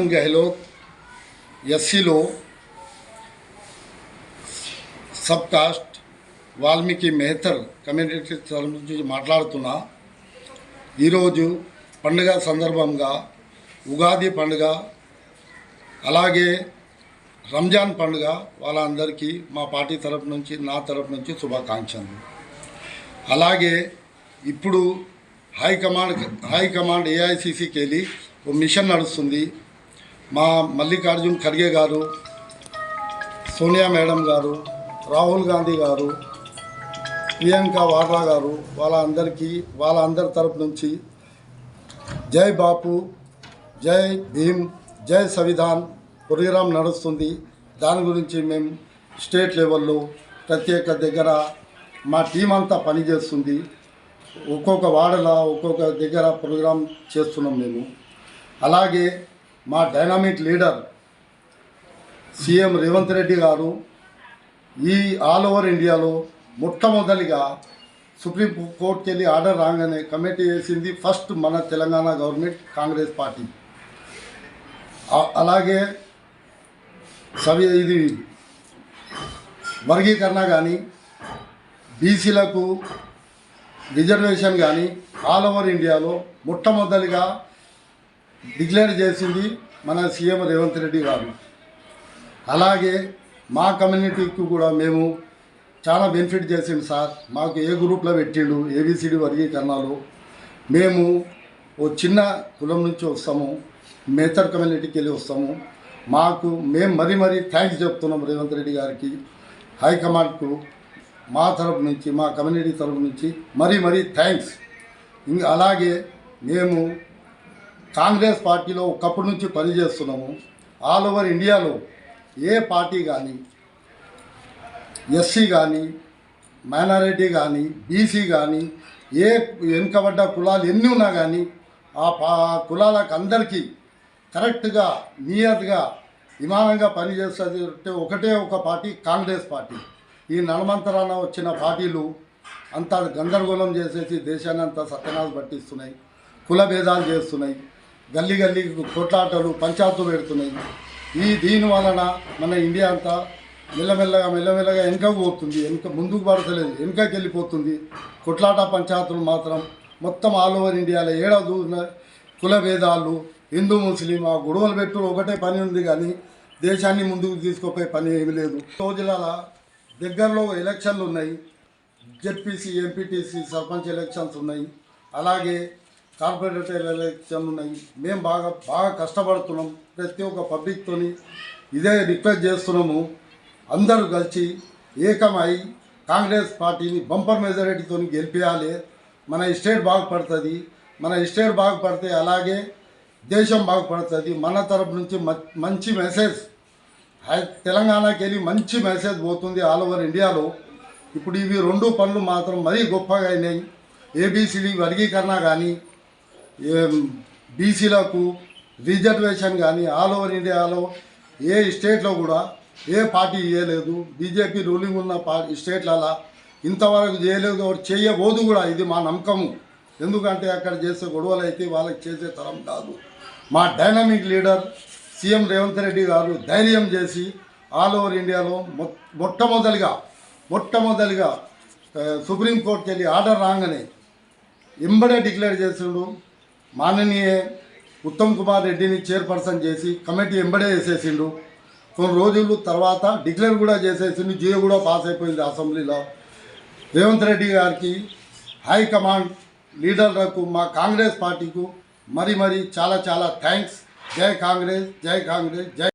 తావరచంద్ గెహ్లోట్ ఎస్సీలో sub caste Valmiki Mehtar community తరఫు నుంచి మాట్లాడుతున్నా. ఈరోజు పండుగ సందర్భంగా ఉగాది పండుగ అలాగే రంజాన్ పండుగ వాళ్ళందరికీ మా పార్టీ తరఫు నుంచి నా తరఫు నుంచి శుభాకాంక్షలు. అలాగే ఇప్పుడు హైకమాండ్ ఏఐసిసికి వెళ్ళి ఒక మిషన్ నడుస్తుంది. మా మల్లికార్జున్ ఖర్గే గారు, సోనియా మేడం గారు, రాహుల్ గాంధీ గారు, ప్రియాంక వాడ్రా గారు వాళ్ళందరి తరపు నుంచి జై బాపు, జై భీమ్, జై సంవిధాన్ ప్రోగ్రాం నడుస్తుంది. దాని గురించి మేము స్టేట్ లెవెల్లో ప్రత్యేక దగ్గర మా టీం అంతా పనిచేస్తుంది. ఒక్కొక్క వాడల ఒక్కొక్క దగ్గర ప్రోగ్రాం చేస్తున్నాం మేము. అలాగే మా dynamic leader CM Revanth Reddy గారు ఈ ఆల్ ఓవర్ ఇండియాలో మొట్టమొదటిగా సుప్రీం కోర్టుకి వెళ్ళి ఆర్డర్ రాగానే కమిటీ వేసింది ఫస్ట్ మన తెలంగాణ గవర్నమెంట్ కాంగ్రెస్ పార్టీ. అలాగే ఇది వర్గీకరణ కానీ బీసీలకు రిజర్వేషన్ కానీ ఆల్ ఓవర్ ఇండియాలో మొట్టమొదటిగా డిక్లేర్ చేసింది మన సీఎం రేవంత్ రెడ్డి గారు. అలాగే మా కమ్యూనిటీకి కూడా మేము చాలా బెనిఫిట్ చేసిండు సార్. మాకు ఏ గ్రూప్లో పెట్టిండు ఏబిసిడి వర్గీకరణలో. మేము ఓ చిన్న కులం నుంచి వస్తాము, మేతర్ కమ్యూనిటీకి వెళ్ళి వస్తాము. మేము మరీ థ్యాంక్స్ చెప్తున్నాం రేవంత్ రెడ్డి గారికి, హైకమాండ్కు మా తరపు నుంచి, మా కమ్యూనిటీ తరపు నుంచి మరీ థ్యాంక్స్. అలాగే మేము కాంగ్రెస్ పార్టీలో ఒకప్పటి నుంచి పనిచేస్తున్నాము. ఆల్ ఓవర్ ఇండియాలో ఏ పార్టీ కానీ, ఎస్సీ కానీ, మైనారిటీ కానీ, బీసీ కానీ, ఏ వెనుకబడ్డ కులాలు ఎన్ని ఉన్నా కానీ ఆ కులాలకు అందరికీ కరెక్ట్గా నియర్గా విమానంగా పనిచేస్తుంది ఒకటే ఒక పార్టీ, కాంగ్రెస్ పార్టీ. ఈ నడమంతరాన వచ్చిన పార్టీలు అంతా గందరగోళం చేసేసి దేశాన్ని అంతా సత్యనాశ పట్టిస్తున్నాయి, కుల భేదాలు చేస్తున్నాయి, గల్లీ కొట్లాటలు పంచాయతీలు పెడుతున్నాయి. దీని వలన మన ఇండియా అంతా మెల్లమెల్లగా వెనుకకు పోతుంది, ముందుకు పడతలేదు, వెనుకకి వెళ్ళిపోతుంది. కొట్లాట పంచాయతీలు మాత్రం మొత్తం ఆల్ ఓవర్ ఇండియాలో ఏడాది కుల భేదాలు, హిందూ ముస్లిం ఆ గొడవలు పెట్టు ఒకటే పని ఉంది కానీ దేశాన్ని ముందుకు తీసుకుపోయే పని ఏమి లేదు. రోజుల దగ్గరలో ఎలక్షన్లు ఉన్నాయి, జెడ్పీసీ, ఎంపీటీసీ, సర్పంచ్ ఎలక్షన్స్ ఉన్నాయి, అలాగే కార్పొరేటర్ ఎలక్షన్లు ఉన్నాయి. మేము బాగా కష్టపడుతున్నాం. ప్రతి ఒక్క పబ్లిక్తోని ఇదే రిక్వెస్ట్ చేస్తున్నాము, అందరూ కలిసి ఏకమై కాంగ్రెస్ పార్టీని బంపర్ మెజారిటీతో గెలిపించాలి. మన స్టేట్ బాగుపడుతుంది. మన స్టేట్ బాగుపడితే అలాగే దేశం బాగుపడుతుంది. మన తరపు నుంచి మంచి మెసేజ్ తెలంగాణకి వెళ్ళి మంచి మెసేజ్ పోతుంది ఆల్ ఓవర్ ఇండియాలో. ఇప్పుడు ఇవి రెండు పనులు మాత్రం మరీ గొప్పగా అయినాయి. ఏబిసిడి వర్గీకరణ కానీ, బీసీలకు రిజర్వేషన్ కానీ ఆల్ ఓవర్ ఇండియాలో ఏ స్టేట్లో కూడా ఏ పార్టీ చేయలేదు. బీజేపీ రూలింగ్ ఉన్న స్టేట్లలో ఇంతవరకు చేయలేదు, చేయబోదు కూడా. ఇది మా నమ్మకము. ఎందుకంటే అక్కడ చేసే గొడవలు అయితే వాళ్ళకి చేసే తరం కాదు. మా dynamic leader CM Revanth Reddy గారు ధైర్యం చేసి ఆల్ ఓవర్ ఇండియాలో మొట్టమొదటిగా సుప్రీంకోర్టుకి వెళ్ళి ఆర్డర్ రాగానే ఎంబడే డిక్లేర్ చేసిండు. మాననీయ ఉత్తమ్ కుమార్ రెడ్డిని చైర్పర్సన్ చేసి కమిటీ ఎంబడే వేసేసిండు. కొన్ని రోజుల తర్వాత డిక్లేర్ కూడా చేసేసిండు. జియో కూడా పాస్ అయిపోయింది అసెంబ్లీలో. రేవంత్ రెడ్డి గారికి, హైకమాండ్ లీడర్లకు, మా కాంగ్రెస్ పార్టీకు మరీ చాలా థ్యాంక్స్. జై కాంగ్రెస్, జై కాంగ్రెస్, జై